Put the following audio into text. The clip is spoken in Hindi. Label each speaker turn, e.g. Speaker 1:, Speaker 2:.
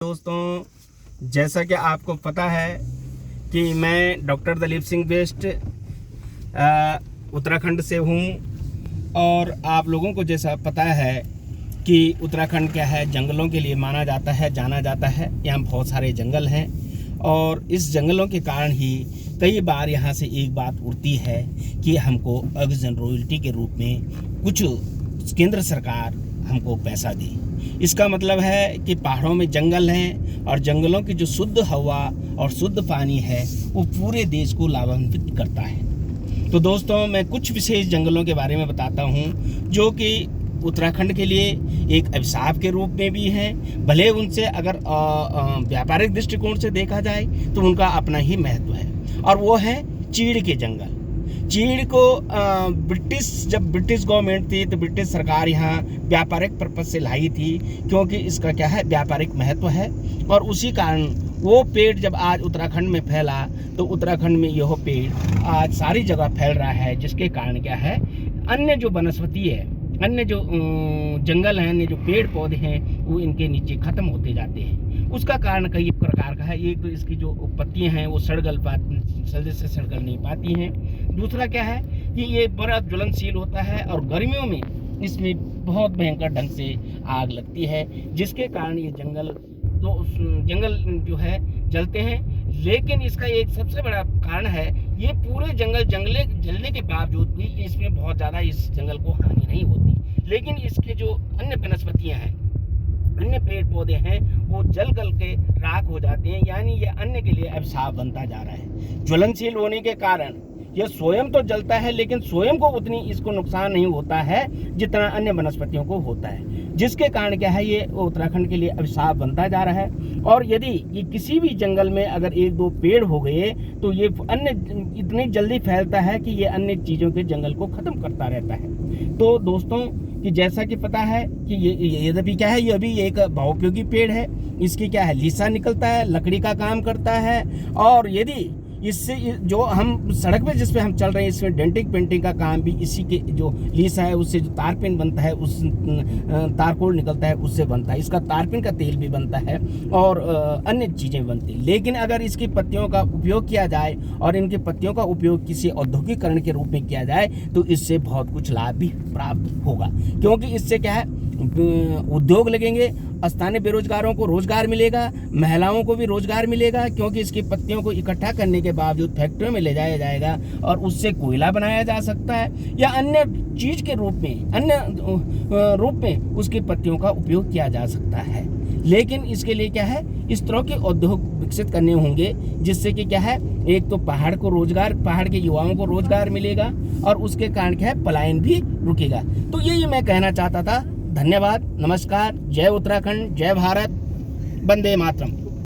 Speaker 1: दोस्तों, जैसा कि आपको पता है कि मैं डॉक्टर दलीप सिंह बेस्ट उत्तराखंड से हूँ। और आप लोगों को जैसा पता है कि उत्तराखंड क्या है, जंगलों के लिए माना जाता है, जाना जाता है। यहाँ बहुत सारे जंगल हैं और इस जंगलों के कारण ही कई बार यहाँ से एक बात उड़ती है कि हमको ऑक्सीजन रॉयल्टी के रूप में कुछ केंद्र सरकार हमको पैसा दे। इसका मतलब है कि पहाड़ों में जंगल हैं और जंगलों की जो शुद्ध हवा और शुद्ध पानी है वो पूरे देश को लाभान्वित करता है। तो दोस्तों, मैं कुछ विशेष जंगलों के बारे में बताता हूँ जो कि उत्तराखंड के लिए एक अभिशाप के रूप में भी हैं। भले उनसे अगर व्यापारिक दृष्टिकोण से देखा जाए तो उनका अपना ही महत्व है, और वो है चीड़ के जंगल। चीड़ को जब ब्रिटिश गवर्नमेंट थी तो ब्रिटिश सरकार यहाँ व्यापारिक पर्पज से लाई थी, क्योंकि इसका क्या है, व्यापारिक महत्व है। और उसी कारण वो पेड़ जब आज उत्तराखंड में फैला तो उत्तराखंड में यह पेड़ आज सारी जगह फैल रहा है, जिसके कारण क्या है, अन्य जो वनस्पति है, अन्य जो जंगल हैं, अन्य जो पेड़ पौधे हैं, वो इनके नीचे खत्म होते जाते हैं। उसका कारण कई प्रकार का है। एक तो इसकी जो पत्तियां हैं वो जल्दी से सड़गल नहीं पाती हैं। दूसरा क्या है कि ये बड़ा ज्वलनशील होता है और गर्मियों में इसमें बहुत भयंकर ढंग से आग लगती है, जिसके कारण ये जंगल जो है जलते हैं। लेकिन इसका एक सबसे बड़ा कारण है, ये पूरे जलने के बावजूद भी इसमें बहुत ज़्यादा इस जंगल को हानि नहीं होती। लेकिन इसके जो अन्य वनस्पतियाँ हैं, अन्य पेड़ पौधे हैं, वो जल के राख हो जाते हैं। यानी ये अन्य के लिए अभिशाप बनता जा रहा है। ज्वलनशील होने के कारण यह स्वयं तो जलता है, लेकिन स्वयं को उतनी इसको नुकसान नहीं होता है जितना अन्य वनस्पतियों को होता है, जिसके कारण क्या है, ये उत्तराखंड के लिए अभिशाप बनता जा रहा है। और यदि ये किसी भी जंगल में अगर एक दो पेड़ हो गए तो ये अन्य इतनी जल्दी फैलता है कि ये अन्य चीज़ों के जंगल को ख़त्म करता रहता है। तो दोस्तों, कि जैसा कि पता है कि ये अभी क्या है, ये अभी एक बहुउपयोगी पेड़ है। इसकी क्या है, लीसा निकलता है, लकड़ी का काम करता है। और यदि इससे जो हम सड़क पे जिस पे हम चल रहे हैं, इसमें डेंटिंग पेंटिंग का काम भी इसी के जो लीसा है उससे जो तारपिन बनता है, उस तारकोल निकलता है, उससे बनता है। इसका तारपिन का तेल भी बनता है और अन्य चीज़ें बनती हैं। लेकिन अगर इसकी पत्तियों का उपयोग किया जाए और इनकी पत्तियों का उपयोग किसी औद्योगिकरण के रूप में किया जाए तो इससे बहुत कुछ लाभ भी प्राप्त होगा, क्योंकि इससे क्या है, उद्योग लगेंगे, स्थानीय बेरोजगारों को रोजगार मिलेगा, महिलाओं को भी रोजगार मिलेगा, क्योंकि इसकी पत्तियों को इकट्ठा करने के बावजूद फैक्ट्रियों में ले जाया जाएगा और उससे कोयला बनाया जा सकता है, या अन्य चीज के रूप में, अन्य रूप में उसकी पत्तियों का उपयोग किया जा सकता है। लेकिन इसके लिए क्या है, इस तरह के उद्योग विकसित करने होंगे, जिससे कि क्या है, एक तो पहाड़ के युवाओं को रोजगार मिलेगा और उसके कारण क्या है, पलायन भी रुकेगा। तो यही मैं कहना चाहता था। धन्यवाद, नमस्कार, जय उत्तराखंड, जय भारत, वंदे मातरम।